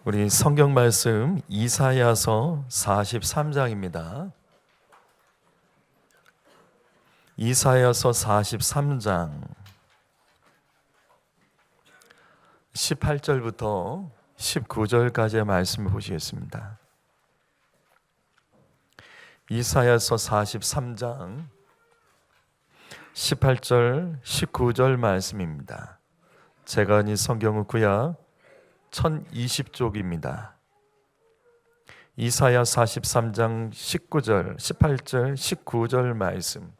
우리 성경 말씀 이사야서 43장입니다. 이사야서 43장 18절부터 19절까지의 말씀을 보시겠습니다. 이사야서 43장 18절 19절 말씀입니다. 제가 이 성경은 구약 1020쪽입니다. 이사야 43장 19절, 18절, 19절 말씀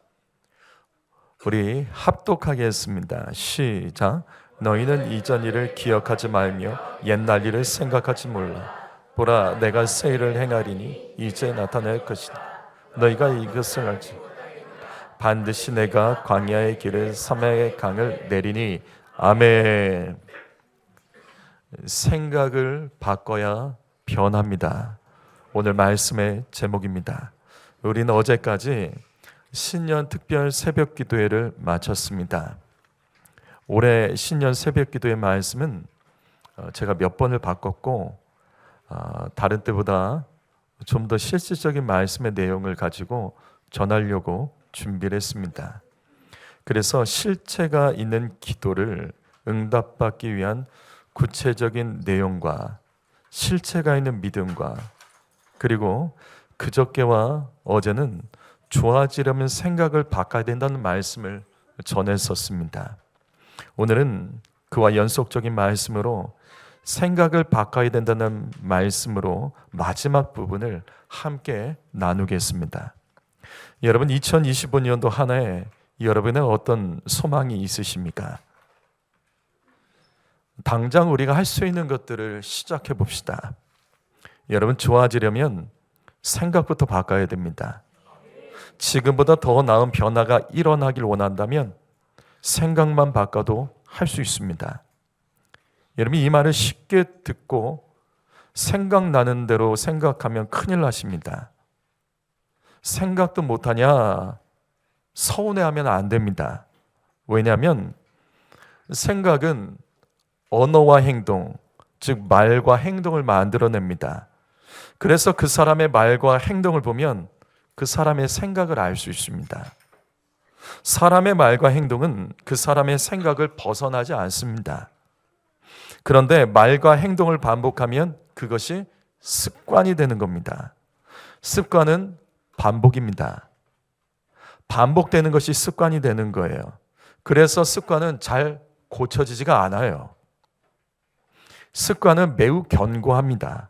우리 합독하게 했습니다. 시작. 너희는 이전 일을 기억하지 말며 옛날 일을 생각하지 몰라. 보라, 내가 새 일을 행하리니 이제 나타날 것이다. 너희가 이것을 알지. 반드시 내가 광야의 길을 사막의 강을 내리니. 아멘. 생각을 바꿔야 변합니다. 오늘 말씀의 제목입니다. 우리는 어제까지 신년 특별 새벽 기도회를 마쳤습니다. 올해 신년 새벽 기도회 말씀은 제가 몇 번을 바꿨고 다른 때보다 좀 더 실질적인 말씀의 내용을 가지고 전하려고 준비를 했습니다. 그래서 실체가 있는 기도를 응답받기 위한 구체적인 내용과 실체가 있는 믿음과 그리고 그저께와 어제는 좋아지려면 생각을 바꿔야 된다는 말씀을 전했었습니다. 오늘은 그와 연속적인 말씀으로 생각을 바꿔야 된다는 말씀으로 마지막 부분을 함께 나누겠습니다. 여러분, 2025년도 한 해에 여러분의 어떤 소망이 있으십니까? 당장 우리가 할 수 있는 것들을 시작해 봅시다. 여러분, 좋아지려면 생각부터 바꿔야 됩니다. 지금보다 더 나은 변화가 일어나길 원한다면 생각만 바꿔도 할 수 있습니다. 여러분, 이 말을 쉽게 듣고 생각나는 대로 생각하면 큰일 나십니다. 생각도 못하냐? 서운해하면 안 됩니다. 왜냐하면 생각은 언어와 행동, 즉 말과 행동을 만들어냅니다. 그래서 그 사람의 말과 행동을 보면 그 사람의 생각을 알 수 있습니다. 사람의 말과 행동은 그 사람의 생각을 벗어나지 않습니다. 그런데 말과 행동을 반복하면 그것이 습관이 되는 겁니다. 습관은 반복입니다. 반복되는 것이 습관이 되는 거예요. 그래서 습관은 잘 고쳐지지가 않아요. 습관은 매우 견고합니다.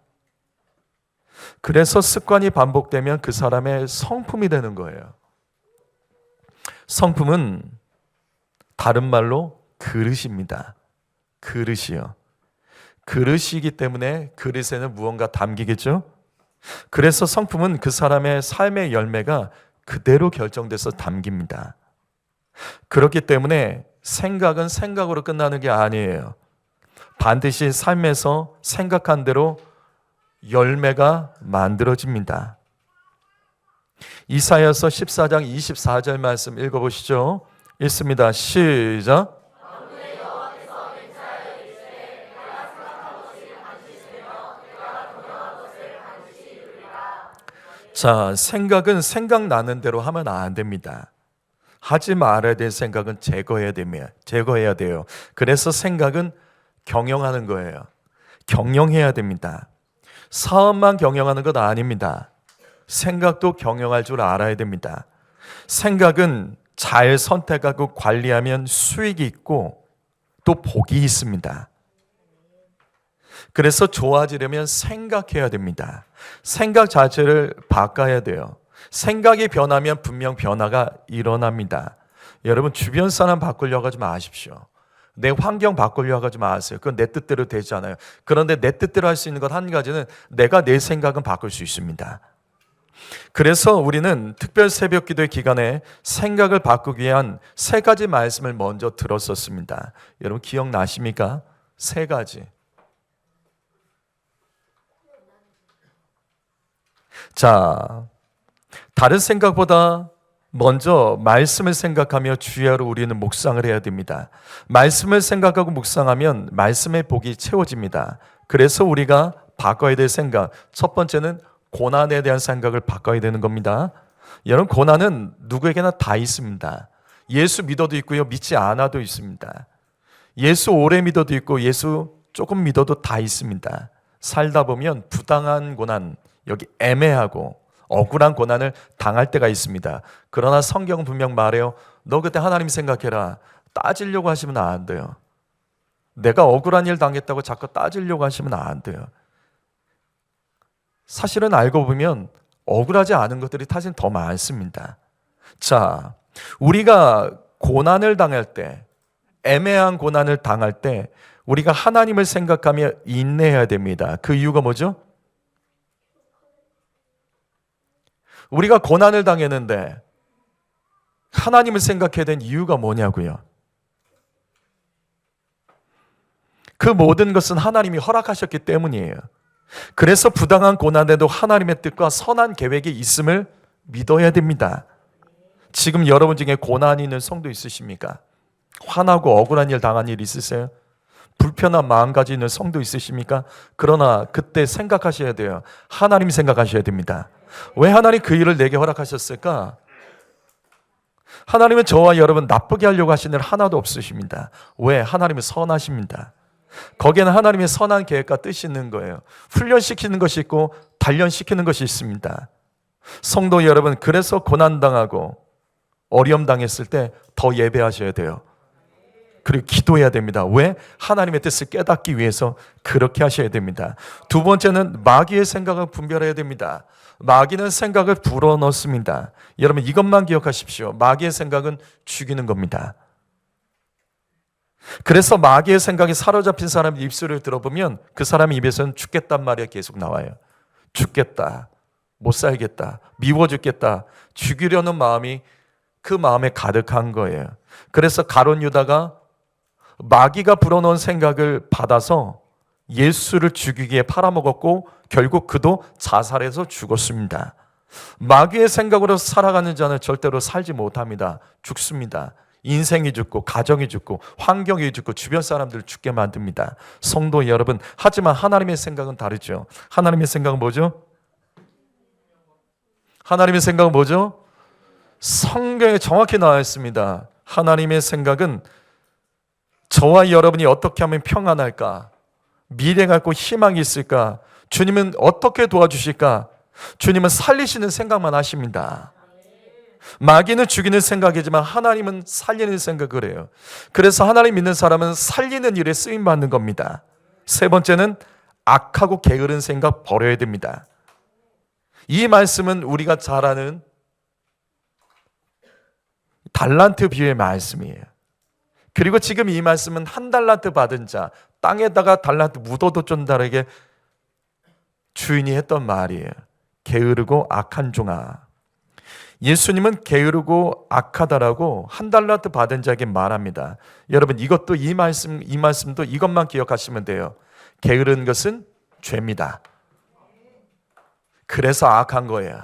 그래서 습관이 반복되면 그 사람의 성품이 되는 거예요. 성품은 다른 말로 그릇입니다. 그릇이요. 그릇이기 때문에 그릇에는 무언가 담기겠죠? 그래서 성품은 그 사람의 삶의 열매가 그대로 결정돼서 담깁니다. 그렇기 때문에 생각은 생각으로 끝나는 게 아니에요. 반드시 삶에서 생각한 대로 열매가 만들어집니다. 이사야서 14장 24절 말씀 읽어보시죠. 읽습니다. 시작. 자, 생각은 생각나는 대로 하면 안 됩니다. 하지 말아야 될 생각은 제거해야 돼요. 그래서 생각은 경영하는 거예요. 경영해야 됩니다. 사업만 경영하는 것 아닙니다. 생각도 경영할 줄 알아야 됩니다. 생각은 잘 선택하고 관리하면 수익이 있고 또 복이 있습니다. 그래서 좋아지려면 생각해야 됩니다. 생각 자체를 바꿔야 돼요. 생각이 변하면 분명 변화가 일어납니다. 여러분, 주변 사람 바꾸려고 하지 마십시오. 내 환경 바꾸려고 하지 마세요. 그건 내 뜻대로 되지 않아요. 그런데 내 뜻대로 할 수 있는 것 한 가지는 내가 내 생각은 바꿀 수 있습니다. 그래서 우리는 특별 새벽 기도의 기간에 생각을 바꾸기 위한 세 가지 말씀을 먼저 들었었습니다. 여러분, 기억나십니까? 세 가지. 자, 다른 생각보다 먼저 말씀을 생각하며 주야로 우리는 묵상을 해야 됩니다. 말씀을 생각하고 묵상하면 말씀의 복이 채워집니다. 그래서 우리가 바꿔야 될 생각. 첫 번째는 고난에 대한 생각을 바꿔야 되는 겁니다. 여러분, 고난은 누구에게나 다 있습니다. 예수 믿어도 있고요, 믿지 않아도 있습니다. 예수 오래 믿어도 있고 예수 조금 믿어도 다 있습니다. 살다 보면 부당한 고난, 여기 애매하고 억울한 고난을 당할 때가 있습니다. 그러나 성경은 분명 말해요. 너 그때 하나님 생각해라. 따지려고 하시면 안 돼요. 내가 억울한 일 당했다고 자꾸 따지려고 하시면 안 돼요. 사실은 알고 보면 억울하지 않은 것들이 사실 더 많습니다. 자, 우리가 고난을 당할 때, 애매한 고난을 당할 때 우리가 하나님을 생각하며 인내해야 됩니다. 그 이유가 뭐죠? 우리가 고난을 당했는데 하나님을 생각해야 되는 이유가 뭐냐고요? 그 모든 것은 하나님이 허락하셨기 때문이에요. 그래서 부당한 고난에도 하나님의 뜻과 선한 계획이 있음을 믿어야 됩니다. 지금 여러분 중에 고난이 있는 성도 있으십니까? 화나고 억울한 일 당한 일 있으세요? 불편한 마음가짐 있는 성도 있으십니까? 그러나 그때 생각하셔야 돼요. 하나님 생각하셔야 됩니다. 왜 하나님 그 일을 내게 허락하셨을까? 하나님은 저와 여러분 나쁘게 하려고 하시는 일 하나도 없으십니다. 왜? 하나님은 선하십니다. 거기에는 하나님의 선한 계획과 뜻이 있는 거예요. 훈련시키는 것이 있고 단련시키는 것이 있습니다. 성도 여러분, 그래서 고난당하고 어려움 당했을 때 더 예배하셔야 돼요. 그리고 기도해야 됩니다. 왜? 하나님의 뜻을 깨닫기 위해서 그렇게 하셔야 됩니다. 두 번째는 마귀의 생각을 분별해야 됩니다. 마귀는 생각을 불어넣습니다. 여러분, 이것만 기억하십시오. 마귀의 생각은 죽이는 겁니다. 그래서 마귀의 생각에 사로잡힌 사람의 입술을 들어보면 그 사람 입에서는 죽겠단 말이 계속 나와요. 죽겠다, 못 살겠다, 미워 죽겠다, 죽이려는 마음이 그 마음에 가득한 거예요. 그래서 가룟 유다가 마귀가 불어넣은 생각을 받아서 예수를 죽이기에 팔아먹었고 결국 그도 자살해서 죽었습니다. 마귀의 생각으로 살아가는 자는 절대로 살지 못합니다. 죽습니다. 인생이 죽고 가정이 죽고 환경이 죽고 주변 사람들을 죽게 만듭니다. 성도 여러분, 하지만 하나님의 생각은 다르죠. 하나님의 생각은 뭐죠? 하나님의 생각은 뭐죠? 성경에 정확히 나와 있습니다. 하나님의 생각은 저와 여러분이 어떻게 하면 평안할까? 미래가 있고 희망이 있을까? 주님은 어떻게 도와주실까? 주님은 살리시는 생각만 하십니다. 마귀는 죽이는 생각이지만 하나님은 살리는 생각을 해요. 그래서 하나님 믿는 사람은 살리는 일에 쓰임받는 겁니다. 세 번째는 악하고 게으른 생각 버려야 됩니다. 이 말씀은 우리가 잘 아는 달란트 비유의 말씀이에요. 그리고 지금 이 말씀은 한 달란트 받은 자, 땅에다가 달란트 묻어도 쫀다르게 주인이 했던 말이에요. 게으르고 악한 종아. 예수님은 게으르고 악하다라고 한 달란트 받은 자에게 말합니다. 여러분, 이것도 이 말씀도 이것만 기억하시면 돼요. 게으른 것은 죄입니다. 그래서 악한 거예요.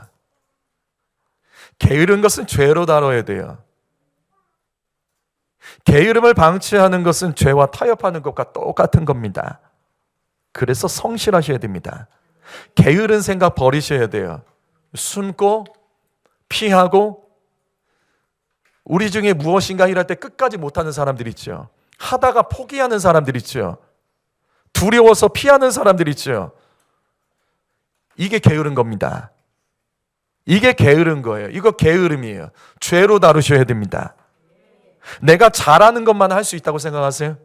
게으른 것은 죄로 다뤄야 돼요. 게으름을 방치하는 것은 죄와 타협하는 것과 똑같은 겁니다. 그래서 성실하셔야 됩니다. 게으른 생각 버리셔야 돼요. 숨고 피하고, 우리 중에 무엇인가 일할 때 끝까지 못하는 사람들 있죠. 하다가 포기하는 사람들 있죠. 두려워서 피하는 사람들 있죠. 이게 게으른 겁니다. 이게 게으른 거예요. 이거 게으름이에요. 죄로 다루셔야 됩니다. 내가 잘하는 것만 할 수 있다고 생각하세요?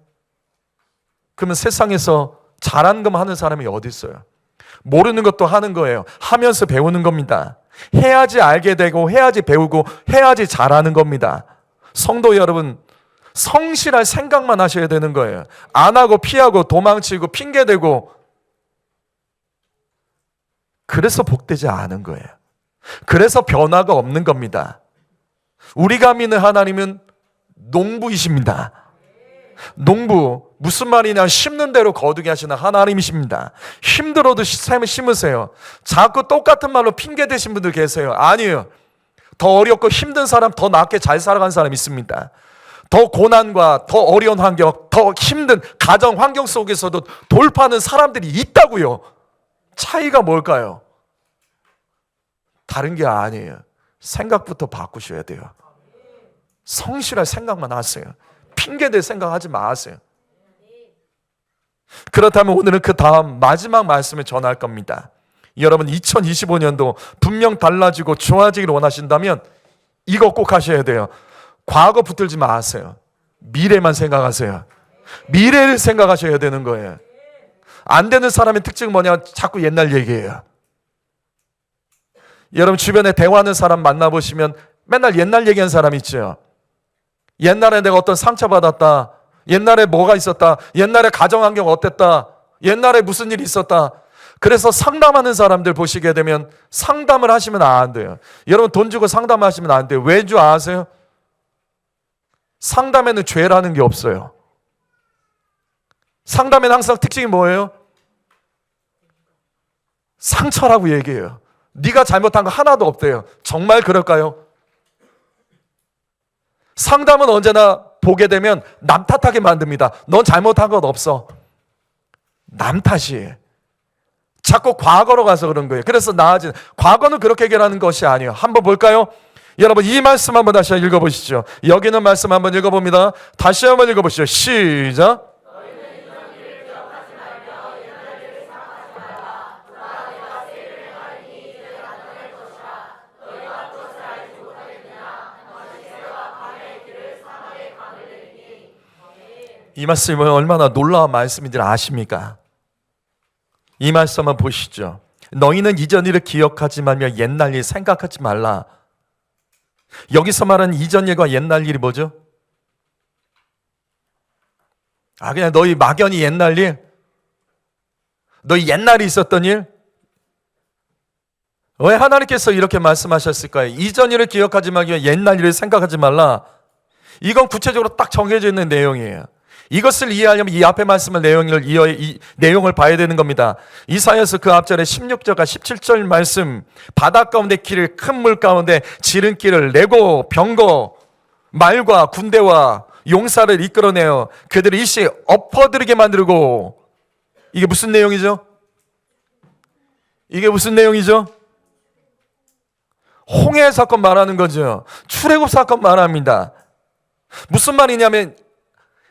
그러면 세상에서 잘하는 것만 하는 사람이 어디 있어요? 모르는 것도 하는 거예요. 하면서 배우는 겁니다. 해야지 알게 되고 해야지 배우고 해야지 잘하는 겁니다. 성도 여러분, 성실할 생각만 하셔야 되는 거예요. 안 하고 피하고 도망치고 핑계대고, 그래서 복되지 않은 거예요. 그래서 변화가 없는 겁니다. 우리가 믿는 하나님은 농부이십니다. 농부, 무슨 말이냐, 심는 대로 거두게 하시는 하나님이십니다. 힘들어도 심으세요. 자꾸 똑같은 말로 핑계 대신 분들 계세요. 아니에요. 더 어렵고 힘든 사람, 더 낫게 잘 살아간 사람 있습니다. 더 고난과 더 어려운 환경, 더 힘든 가정 환경 속에서도 돌파하는 사람들이 있다고요. 차이가 뭘까요? 다른 게 아니에요. 생각부터 바꾸셔야 돼요. 성실할 생각만 하세요. 핑계댈 생각하지 마세요. 그렇다면 오늘은 그 다음 마지막 말씀을 전할 겁니다. 여러분 2025년도 분명 달라지고 좋아지기를 원하신다면 이거 꼭 하셔야 돼요. 과거 붙들지 마세요. 미래만 생각하세요. 미래를 생각하셔야 되는 거예요. 안 되는 사람의 특징은 뭐냐? 자꾸 옛날 얘기해요. 여러분 주변에 대화하는 사람 만나보시면 맨날 옛날 얘기하는 사람 있죠. 옛날에 내가 어떤 상처받았다. 옛날에 뭐가 있었다. 옛날에 가정환경 어땠다. 옛날에 무슨 일이 있었다. 그래서 상담하는 사람들 보시게 되면 상담을 하시면 안 돼요. 여러분 돈 주고 상담하시면 안 돼요. 왜 줄 아세요? 상담에는 죄라는 게 없어요. 상담에는 항상 특징이 뭐예요? 상처라고 얘기해요. 네가 잘못한 거 하나도 없대요. 정말 그럴까요? 상담은 언제나 보게 되면 남 탓하게 만듭니다. 넌 잘못한 건 없어. 남 탓이에요. 자꾸 과거로 가서 그런 거예요. 그래서 나아진 과거는 그렇게 해결하는 것이 아니에요. 한번 볼까요? 여러분 이 말씀 한번 다시 읽어보시죠. 여기 있는 말씀 한번 읽어봅니다. 다시 한번 읽어보시죠. 시작. 이 말씀은 얼마나 놀라운 말씀인지 아십니까? 이 말씀 한번 보시죠. 너희는 이전 일을 기억하지 말며 옛날 일 생각하지 말라. 여기서 말하는 이전 일과 옛날 일이 뭐죠? 그냥 너희 막연히 옛날 일? 너희 옛날에 있었던 일? 왜 하나님께서 이렇게 말씀하셨을까요? 이전 일을 기억하지 말며 옛날 일을 생각하지 말라. 이건 구체적으로 딱 정해져 있는 내용이에요. 이것을 이해하려면 이 앞에 말씀을 내용을 봐야 되는 겁니다. 이사야서 그 앞절에 16절과 17절 말씀, 바다 가운데 길을 큰 물 가운데 지름길을 내고 병거 말과 군대와 용사를 이끌어내어 그들을 일시 엎어들게 만들고, 이게 무슨 내용이죠? 이게 무슨 내용이죠? 홍해 사건 말하는 거죠. 출애굽 사건 말합니다. 무슨 말이냐면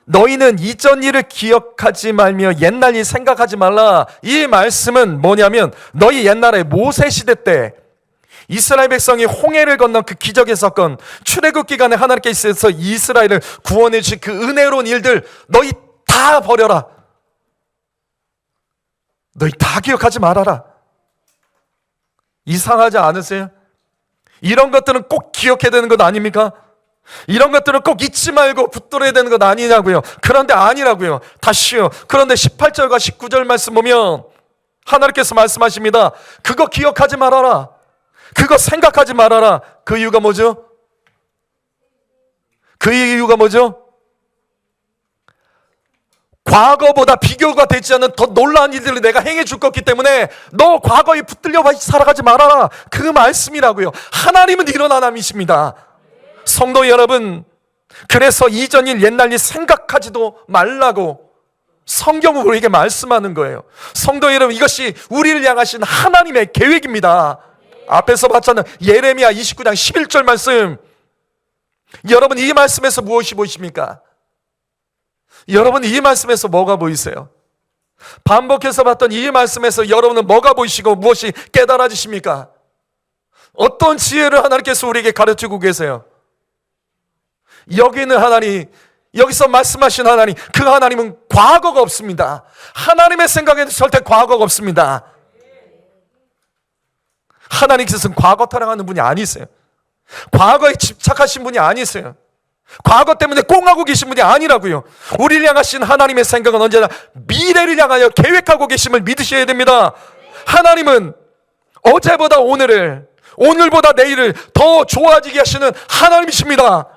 너희는 이전 일을 기억하지 말며 옛날 일 생각하지 말라. 이 말씀은 뭐냐면 너희 옛날에 모세 시대 때 이스라엘 백성이 홍해를 건넌 그 기적의 사건, 출애굽 기간에 하나님께서 이스라엘을 구원해 주신 그 은혜로운 일들 너희 다 버려라. 너희 다 기억하지 말아라. 이상하지 않으세요? 이런 것들은 꼭 기억해야 되는 것 아닙니까? 이런 것들은 꼭 잊지 말고 붙들어야 되는 것 아니냐고요. 그런데 아니라고요. 다시요. 그런데 18절과 19절 말씀 보면 하나님께서 말씀하십니다. 그거 기억하지 말아라. 그거 생각하지 말아라. 그 이유가 뭐죠? 그 이유가 뭐죠? 과거보다 비교가 되지 않는 더 놀라운 일들을 내가 행해 줄 거기 때문에 너 과거에 붙들려 살아가지 말아라. 그 말씀이라고요. 하나님은 이런 하나님이십니다. 성도 여러분, 그래서 이전 일 옛날 일 생각하지도 말라고 성경은 우리에게 말씀하는 거예요. 성도 여러분, 이것이 우리를 향하신 하나님의 계획입니다. 앞에서 봤잖아요. 예레미야 29장 11절 말씀. 여러분 이 말씀에서 무엇이 보이십니까? 여러분 이 말씀에서 뭐가 보이세요? 반복해서 봤던 이 말씀에서 여러분은 뭐가 보이시고 무엇이 깨달아지십니까? 어떤 지혜를 하나님께서 우리에게 가르치고 계세요? 여기 있는 하나님, 여기서 말씀하신 하나님, 그 하나님은 과거가 없습니다. 하나님의 생각에는 절대 과거가 없습니다. 하나님께서는 과거 타령하는 분이 아니세요. 과거에 집착하신 분이 아니세요. 과거 때문에 꽁하고 계신 분이 아니라고요. 우리를 향하신 하나님의 생각은 언제나 미래를 향하여 계획하고 계심을 믿으셔야 됩니다. 하나님은 어제보다 오늘을, 오늘보다 내일을 더 좋아지게 하시는 하나님이십니다.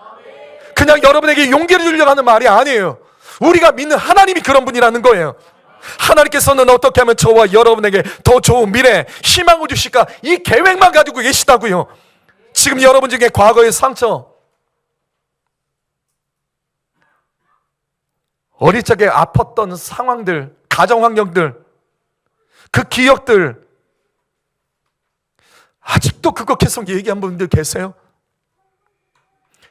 그냥 여러분에게 용기를 주려고 하는 말이 아니에요. 우리가 믿는 하나님이 그런 분이라는 거예요. 하나님께서는 어떻게 하면 저와 여러분에게 더 좋은 미래, 희망을 주실까? 이 계획만 가지고 계시다고요. 지금 여러분 중에 과거의 상처, 어릴 적에 아팠던 상황들, 가정 환경들, 그 기억들, 아직도 그거 계속 얘기한 분들 계세요?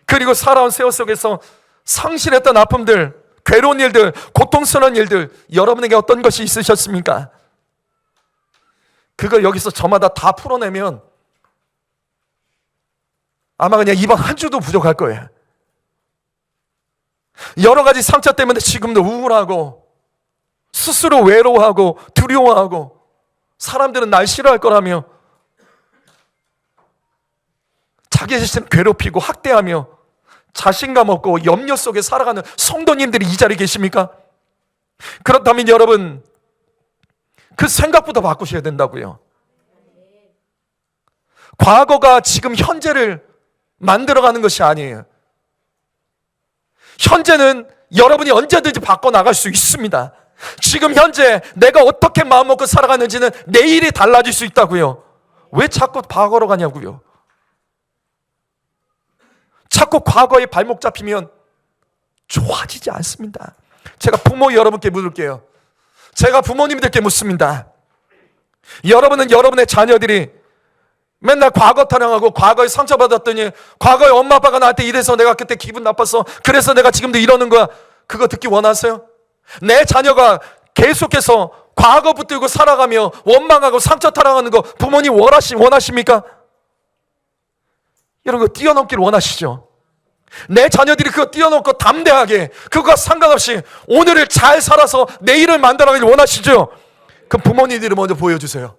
그리고 살아온 세월 속에서 상실했던 아픔들, 괴로운 일들, 고통스러운 일들, 여러분에게 어떤 것이 있으셨습니까? 그걸 여기서 저마다 다 풀어내면 아마 그냥 이번 한 주도 부족할 거예요. 여러 가지 상처 때문에 지금도 우울하고 스스로 외로워하고 두려워하고 사람들은 날 싫어할 거라며 자기 자신 괴롭히고 학대하며 자신감 없고 염려 속에 살아가는 성도님들이 이 자리에 계십니까? 그렇다면 여러분, 그 생각부터 바꾸셔야 된다고요. 과거가 지금 현재를 만들어가는 것이 아니에요. 현재는 여러분이 언제든지 바꿔나갈 수 있습니다. 지금 현재 내가 어떻게 마음먹고 살아가는지는 내일이 달라질 수 있다고요. 왜 자꾸 과거로 가냐고요. 자꾸 과거에 발목 잡히면 좋아지지 않습니다. 제가 부모 여러분께 물을게요. 제가 부모님들께 묻습니다. 여러분은 여러분의 자녀들이 맨날 과거 타령하고 과거에 상처받았더니 과거에 엄마 아빠가 나한테 이래서 내가 그때 기분 나빴어, 그래서 내가 지금도 이러는 거야, 그거 듣기 원하세요? 내 자녀가 계속해서 과거 붙들고 살아가며 원망하고 상처 타령하는 거 부모님 원하십니까? 이런 거 뛰어넘기를 원하시죠? 내 자녀들이 그거 뛰어넘고 담대하게 그거와 상관없이 오늘을 잘 살아서 내일을 만들어가길 원하시죠? 그럼 부모님들이 먼저 보여주세요.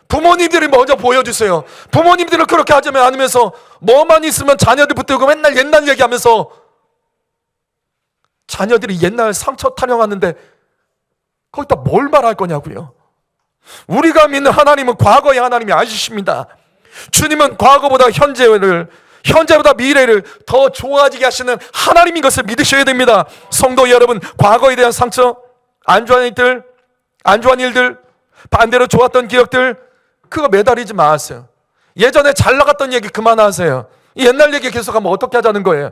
부모님들이 먼저 보여주세요. 부모님들은 그렇게 하자면 않으면서 뭐만 있으면 자녀들 붙들고 맨날 옛날 얘기하면서 자녀들이 옛날 상처 타령하는데 거기다 뭘 말할 거냐고요. 우리가 믿는 하나님은 과거의 하나님이 아니십니다. 주님은 과거보다 현재보다 미래를 더 좋아지게 하시는 하나님인 것을 믿으셔야 됩니다. 성도 여러분, 과거에 대한 상처, 안 좋은 일들, 반대로 좋았던 기억들, 그거 매달리지 마세요. 예전에 잘 나갔던 얘기 그만하세요. 옛날 얘기 계속하면 어떻게 하자는 거예요?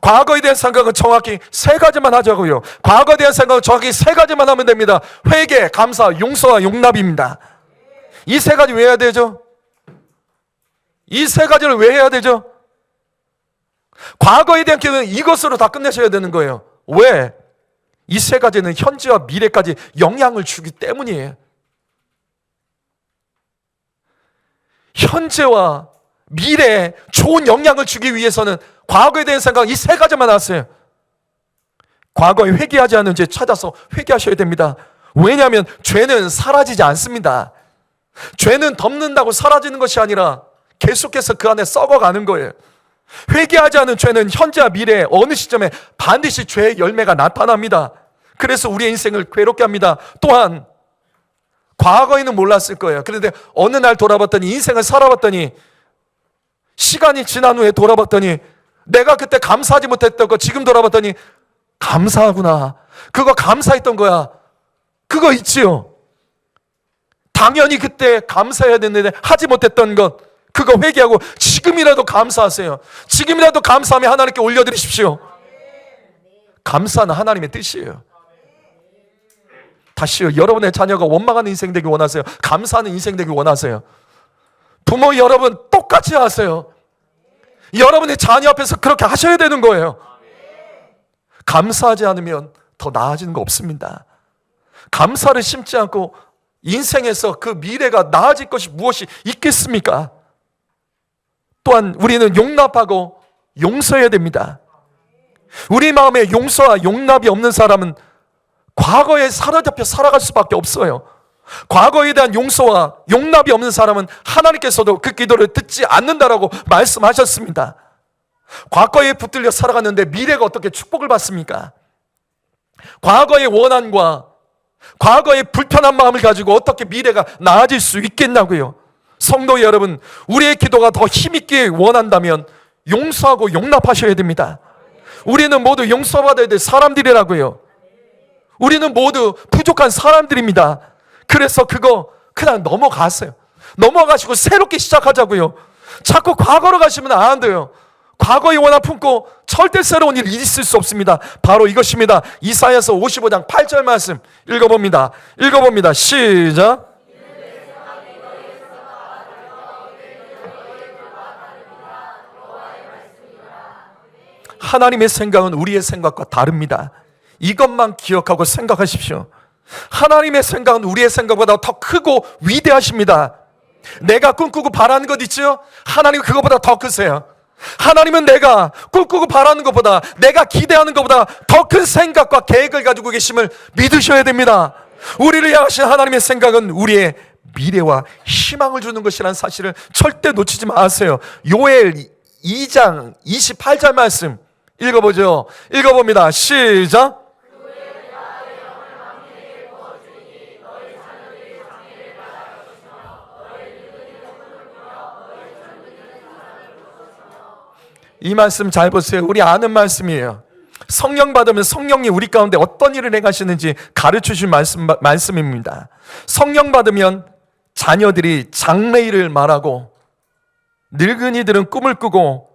과거에 대한 생각은 정확히 세 가지만 하자고요. 과거에 대한 생각은 정확히 세 가지만 하면 됩니다. 회개, 감사, 용서와 용납입니다. 이 세 가지 왜 해야 되죠? 이 세 가지를 왜 해야 되죠? 과거에 대한 기억은 이것으로 다 끝내셔야 되는 거예요. 왜? 이 세 가지는 현재와 미래까지 영향을 주기 때문이에요. 현재와 미래에 좋은 영향을 주기 위해서는 과거에 대한 생각 이 세 가지만 하세요. 과거에 회개하지 않은 죄 찾아서 회개하셔야 됩니다. 왜냐하면 죄는 사라지지 않습니다. 죄는 덮는다고 사라지는 것이 아니라 계속해서 그 안에 썩어가는 거예요. 회개하지 않은 죄는 현재와 미래에 어느 시점에 반드시 죄의 열매가 나타납니다. 그래서 우리의 인생을 괴롭게 합니다. 또한 과거에는 몰랐을 거예요. 그런데 어느 날 돌아봤더니, 인생을 살아봤더니, 시간이 지난 후에 돌아봤더니 내가 그때 감사하지 못했던 거 지금 돌아봤더니 감사하구나, 그거 감사했던 거야, 그거 있지요. 당연히 그때 감사해야 됐는데 하지 못했던 것, 그거 회개하고 지금이라도 감사하세요. 지금이라도 감사하며 하나님께 올려드리십시오. 감사는 하나님의 뜻이에요. 다시요, 여러분의 자녀가 원망하는 인생 되기 원하세요? 감사하는 인생 되기 원하세요? 부모 여러분 똑같이 하세요. 여러분의 자녀 앞에서 그렇게 하셔야 되는 거예요. 감사하지 않으면 더 나아지는 거 없습니다. 감사를 심지 않고 인생에서 그 미래가 나아질 것이 무엇이 있겠습니까? 또한 우리는 용납하고 용서해야 됩니다. 우리 마음에 용서와 용납이 없는 사람은 과거에 사로잡혀 살아갈 수밖에 없어요. 과거에 대한 용서와 용납이 없는 사람은 하나님께서도 그 기도를 듣지 않는다라고 말씀하셨습니다. 과거에 붙들려 살아갔는데 미래가 어떻게 축복을 받습니까? 과거의 원한과 과거의 불편한 마음을 가지고 어떻게 미래가 나아질 수 있겠냐고요. 성도 여러분, 우리의 기도가 더 힘있게 원한다면 용서하고 용납하셔야 됩니다. 우리는 모두 용서받아야 될 사람들이라고요. 우리는 모두 부족한 사람들입니다. 그래서 그거 그냥 넘어가세요. 넘어가시고 새롭게 시작하자고요. 자꾸 과거로 가시면 안 돼요. 과거의 원한 품고 절대 새로운 일이 있을 수 없습니다. 바로 이것입니다. 이사야서 55장 8절 말씀 읽어봅니다. 시작. 하나님의 생각은 우리의 생각과 다릅니다. 이것만 기억하고 생각하십시오. 하나님의 생각은 우리의 생각보다 더 크고 위대하십니다. 내가 꿈꾸고 바라는 것 있죠? 하나님은 그것보다 더 크세요. 하나님은 내가 꿈꾸고 바라는 것보다, 내가 기대하는 것보다 더 큰 생각과 계획을 가지고 계심을 믿으셔야 됩니다. 우리를 향하신 하나님의 생각은 우리의 미래와 희망을 주는 것이라는 사실을 절대 놓치지 마세요. 요엘 2장 28절 말씀 읽어보죠. 읽어봅니다. 시작. 이 말씀 잘 보세요. 우리 아는 말씀이에요. 성령 받으면 성령이 우리 가운데 어떤 일을 행하시는지 가르쳐 주신 말씀입니다. 성령 받으면 자녀들이 장래일을 말하고, 늙은이들은 꿈을 꾸고,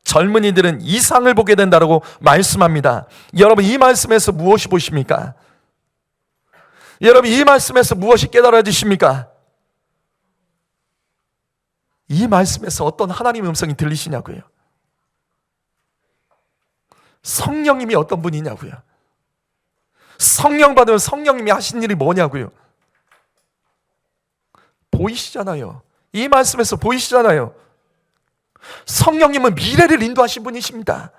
젊은이들은 이상을 보게 된다고 말씀합니다. 여러분, 이 말씀에서 무엇이 보십니까? 여러분, 이 말씀에서 무엇이 깨달아지십니까? 이 말씀에서 어떤 하나님의 음성이 들리시냐고요? 성령님이 어떤 분이냐고요? 성령 받으면 성령님이 하신 일이 뭐냐고요? 보이시잖아요. 이 말씀에서 보이시잖아요. 성령님은 미래를 인도하신 분이십니다.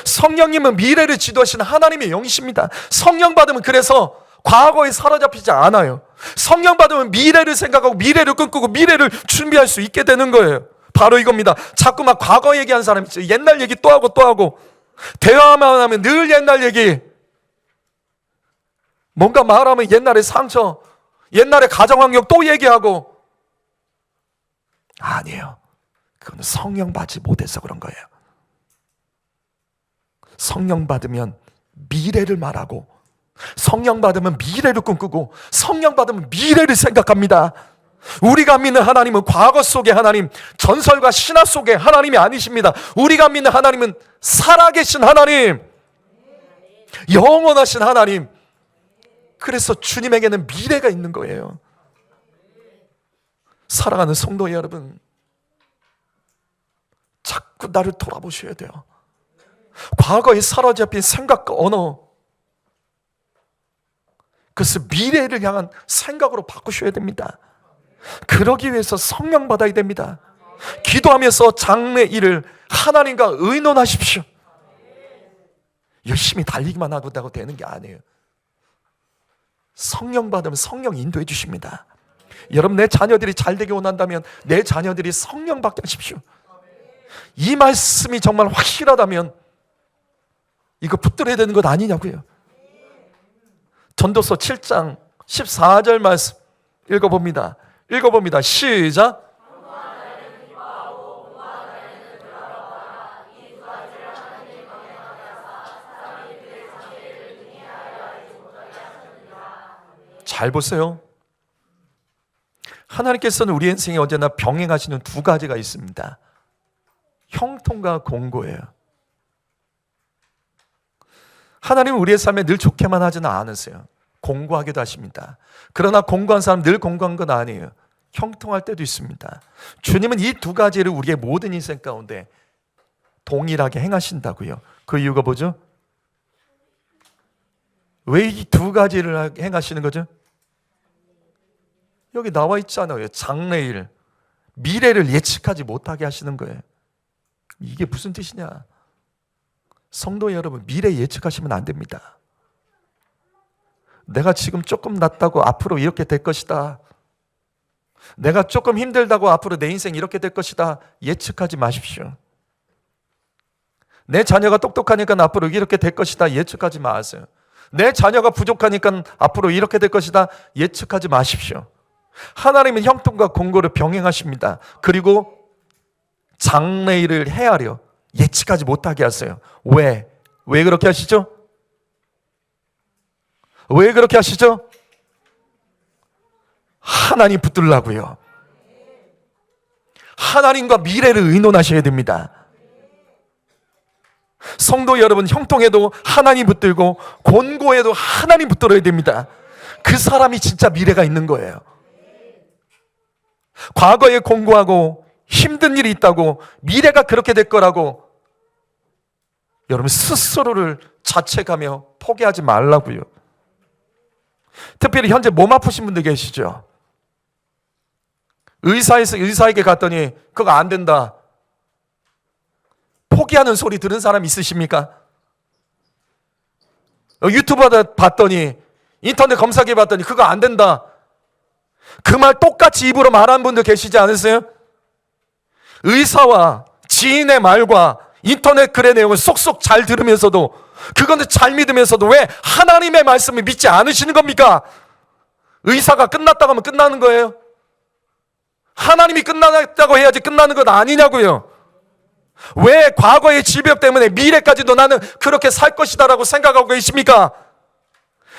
성령님은 미래를 지도하시는 하나님의 영이십니다. 성령 받으면 그래서 과거에 사로잡히지 않아요. 성령 받으면 미래를 생각하고 미래를 꿈꾸고 미래를 준비할 수 있게 되는 거예요. 바로 이겁니다. 자꾸만 과거 얘기하는 사람 있죠. 옛날 얘기 또 하고 또 하고, 대화만 하면 늘 옛날 얘기, 뭔가 말하면 옛날의 상처, 옛날의 가정환경 또 얘기하고. 아니에요. 그건 성령 받지 못해서 그런 거예요. 성령 받으면 미래를 말하고, 성령 받으면 미래를 꿈꾸고, 성령 받으면 미래를 생각합니다. 우리가 믿는 하나님은 과거 속의 하나님, 전설과 신화 속의 하나님이 아니십니다. 우리가 믿는 하나님은 살아계신 하나님, 영원하신 하나님. 그래서 주님에게는 미래가 있는 거예요. 사랑하는 성도 여러분, 자꾸 나를 돌아보셔야 돼요. 과거에 사로잡힌 생각과 언어, 그것을 미래를 향한 생각으로 바꾸셔야 됩니다. 그러기 위해서 성령 받아야 됩니다. 기도하면서 장래 일을 하나님과 의논하십시오. 열심히 달리기만 하고 되는 게 아니에요. 성령 받으면 성령 인도해 주십니다. 여러분, 내 자녀들이 잘 되기 원한다면 내 자녀들이 성령 받게 하십시오. 이 말씀이 정말 확실하다면 이거 붙들어야 되는 것 아니냐고요. 전도서 7장 14절 말씀 읽어봅니다. 시작. 잘 보세요. 하나님께서는 우리 인생에 언제나 병행하시는 두 가지가 있습니다. 형통과 공고예요. 하나님은 우리의 삶에 늘 좋게만 하지는 않으세요. 공고하기도 하십니다. 그러나 공고한 사람 늘 공고한 건 아니에요. 형통할 때도 있습니다. 주님은 이 두 가지를 우리의 모든 인생 가운데 동일하게 행하신다고요. 그 이유가 뭐죠? 왜 이 두 가지를 행하시는 거죠? 여기 나와 있잖아요. 장래일, 미래를 예측하지 못하게 하시는 거예요. 이게 무슨 뜻이냐? 성도 여러분, 미래 예측하시면 안 됩니다. 내가 지금 조금 낫다고 앞으로 이렇게 될 것이다, 내가 조금 힘들다고 앞으로 내 인생 이렇게 될 것이다, 예측하지 마십시오. 내 자녀가 똑똑하니까 앞으로 이렇게 될 것이다, 예측하지 마세요. 내 자녀가 부족하니까 앞으로 이렇게 될 것이다, 예측하지 마십시오. 하나님은 형통과 공고를 병행하십니다. 그리고 장래일을 헤아려 예측하지 못하게 하세요. 왜 그렇게 하시죠? 왜 그렇게 하시죠? 하나님 붙들라고요. 하나님과 미래를 의논하셔야 됩니다. 성도 여러분, 형통에도 하나님 붙들고 곤고에도 하나님 붙들어야 됩니다. 그 사람이 진짜 미래가 있는 거예요. 과거에 공고하고 힘든 일이 있다고 미래가 그렇게 될 거라고 여러분 스스로를 자책하며 포기하지 말라고요. 특별히 현재 몸 아프신 분들 계시죠? 의사에게 갔더니 그거 안 된다, 포기하는 소리 들은 사람 있으십니까? 유튜브 봤더니, 인터넷 검색해 봤더니 그거 안 된다, 그 말 똑같이 입으로 말하는 분들 계시지 않으세요? 의사와 지인의 말과 인터넷 글의 내용을 쏙쏙 잘 들으면서도, 그거는 잘 믿으면서도 왜 하나님의 말씀을 믿지 않으시는 겁니까? 의사가 끝났다고 하면 끝나는 거예요? 하나님이 끝났다고 해야지 끝나는 것 아니냐고요. 왜 과거의 질병 때문에 미래까지도 나는 그렇게 살 것이다라고 생각하고 계십니까?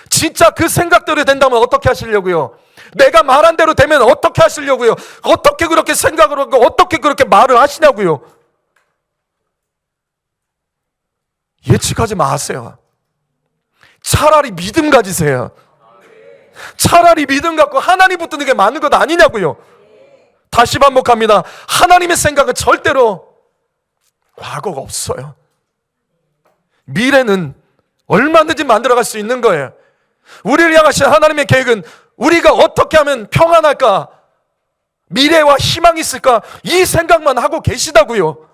진짜 그 생각대로 된다면 어떻게 하시려고요? 내가 말한 대로 되면 어떻게 하시려고요? 어떻게 그렇게 생각을 하고 어떻게 그렇게 말을 하시냐고요? 예측하지 마세요. 차라리 믿음 가지세요. 차라리 믿음 갖고 하나님 붙드는 게 맞는 것 아니냐고요. 다시 반복합니다. 하나님의 생각은 절대로 과거가 없어요. 미래는 얼마든지 만들어갈 수 있는 거예요. 우리를 향하신 하나님의 계획은 우리가 어떻게 하면 평안할까, 미래와 희망이 있을까, 이 생각만 하고 계시다고요.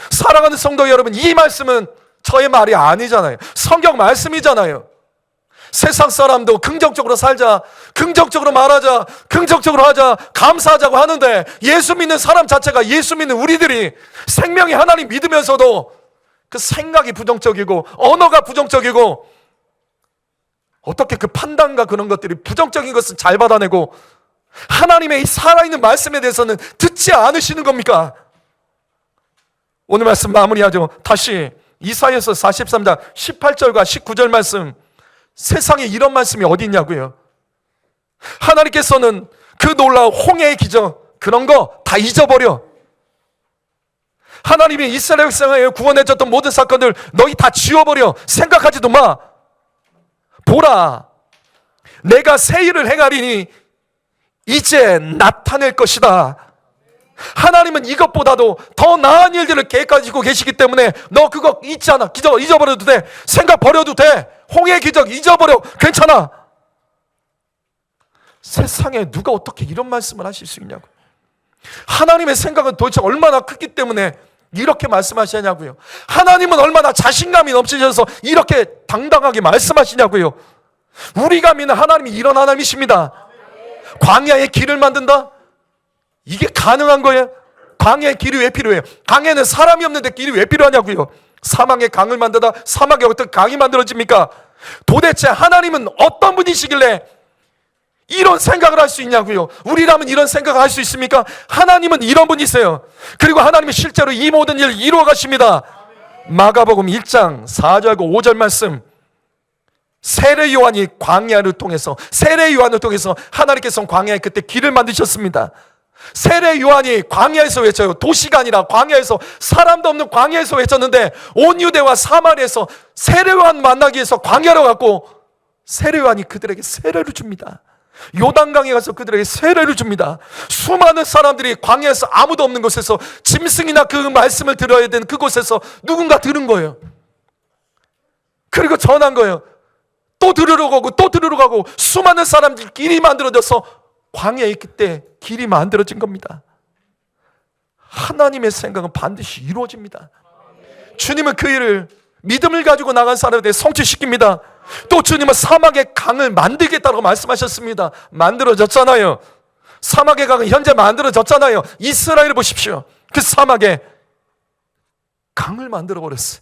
사랑하는 성도 여러분, 이 말씀은 저의 말이 아니잖아요. 성경 말씀이잖아요. 세상 사람도 긍정적으로 살자, 긍정적으로 말하자, 긍정적으로 하자, 감사하자고 하는데, 예수 믿는 사람 자체가, 예수 믿는 우리들이 생명의 하나님 믿으면서도 그 생각이 부정적이고 언어가 부정적이고, 어떻게 그 판단과 그런 것들이 부정적인 것은 잘 받아내고 하나님의 이 살아있는 말씀에 대해서는 듣지 않으시는 겁니까? 오늘 말씀 마무리하죠. 다시 이사야서 43장 18절과 19절 말씀, 세상에 이런 말씀이 어디 있냐고요. 하나님께서는 그 놀라운 홍해의 기적, 그런 거 다 잊어버려. 하나님이 이스라엘 백성을 구원해줬던 모든 사건들 너희 다 지워버려. 생각하지도 마. 보라, 내가 새 일을 행하리니 이제 나타낼 것이다. 하나님은 이것보다도 더 나은 일들을 계획하시고 계시기 때문에 너 그거 잊지 않아. 기적 잊어버려도 돼. 생각 버려도 돼. 홍해 기적 잊어버려. 괜찮아. 세상에 누가 어떻게 이런 말씀을 하실 수 있냐고. 하나님의 생각은 도대체 얼마나 크기 때문에 이렇게 말씀하시냐고요. 하나님은 얼마나 자신감이 넘치셔서 이렇게 당당하게 말씀하시냐고요. 우리가 믿는 하나님이 이런 하나님이십니다. 광야에 길을 만든다? 이게 가능한 거예요? 광야에 길이 왜 필요해요? 광야에는 사람이 없는데 길이 왜 필요하냐고요. 사막에 강을 만들다 사막에 어떻게 강이 만들어집니까? 도대체 하나님은 어떤 분이시길래 이런 생각을 할 수 있냐고요. 우리라면 이런 생각을 할 수 있습니까? 하나님은 이런 분이세요. 그리고 하나님은 실제로 이 모든 일을 이루어 가십니다. 마가복음 1장 4절과 5절 말씀, 세례 요한이 광야를 통해서, 세례 요한을 통해서 하나님께서 광야에 그때 길을 만드셨습니다. 세례 요한이 광야에서 외쳐요. 도시가 아니라 광야에서, 사람도 없는 광야에서 외쳤는데 온 유대와 사마리아에서 세례 요한 만나기 위해서 광야로 갔고, 세례 요한이 그들에게 세례를 줍니다. 요단강에 가서 그들에게 세례를 줍니다. 수많은 사람들이 광야에서 아무도 없는 곳에서, 짐승이나 그 말씀을 들어야 되는 그곳에서 누군가 들은 거예요. 그리고 전한 거예요. 또 들으러 가고 또 들으러 가고, 수많은 사람들이 길이 만들어져서 광야에 있기 때 길이 만들어진 겁니다. 하나님의 생각은 반드시 이루어집니다. 주님은 그 일을, 믿음을 가지고 나간 사람에 대해 성취시킵니다. 또 주님은 사막의 강을 만들겠다고 말씀하셨습니다. 만들어졌잖아요. 사막의 강은 현재 만들어졌잖아요. 이스라엘을 보십시오. 그 사막에 강을 만들어 버렸어요.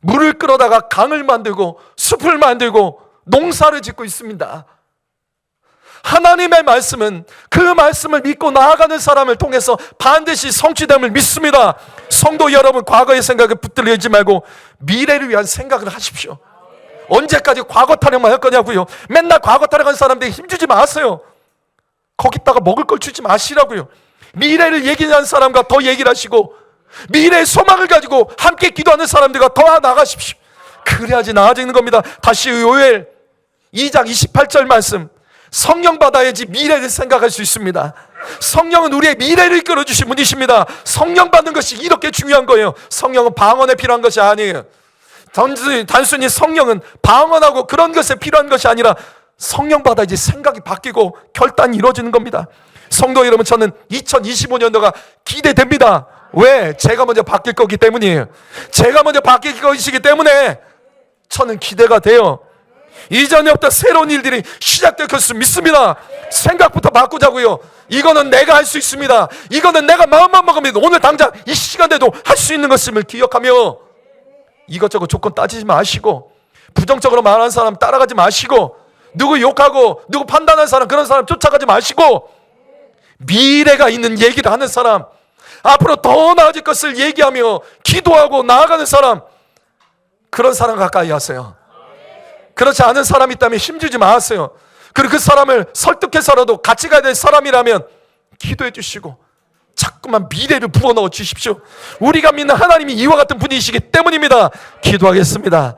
물을 끌어다가 강을 만들고 숲을 만들고 농사를 짓고 있습니다. 하나님의 말씀은 그 말씀을 믿고 나아가는 사람을 통해서 반드시 성취됨을 믿습니다. 성도 여러분, 과거의 생각에 붙들리지 말고 미래를 위한 생각을 하십시오. 언제까지 과거 타령만 할 거냐고요. 맨날 과거 타령하는 사람들에게 힘주지 마세요. 거기다가 먹을 걸 주지 마시라고요. 미래를 얘기하는 사람과 더 얘기를 하시고, 미래의 소망을 가지고 함께 기도하는 사람들과 더 나가십시오. 그래야지 나아지는 겁니다. 다시 요엘 2장 28절 말씀, 성령 받아야지 미래를 생각할 수 있습니다. 성령은 우리의 미래를 이끌어 주신 분이십니다. 성령 받는 것이 이렇게 중요한 거예요. 성령은 방언에 필요한 것이 아니에요. 단순히 성령은 방언하고 그런 것에 필요한 것이 아니라 성령 받아야지 생각이 바뀌고 결단이 이루어지는 겁니다. 성도 여러분, 저는 2025년도가 기대됩니다. 왜? 제가 먼저 바뀔 거기 때문이에요. 제가 먼저 바뀔 것이기 때문에 저는 기대가 돼요. 이전에 없던 새로운 일들이 시작될 것을 믿습니다. 생각부터 바꾸자고요. 이거는 내가 할 수 있습니다. 이거는 내가 마음만 먹으면 오늘 당장 이 시간에도 할 수 있는 것임을 기억하며 이것저것 조건 따지지 마시고 부정적으로 말하는 사람 따라가지 마시고 누구 욕하고 누구 판단하는 사람 그런 사람 쫓아가지 마시고 미래가 있는 얘기를 하는 사람, 앞으로 더 나아질 것을 얘기하며 기도하고 나아가는 사람, 그런 사람 가까이 하세요. 그렇지 않은 사람이 있다면 힘주지 마세요. 그리고 그 사람을 설득해서라도 같이 가야 될 사람이라면 기도해 주시고 자꾸만 미래를 부어넣어 주십시오. 우리가 믿는 하나님이 이와 같은 분이시기 때문입니다. 기도하겠습니다.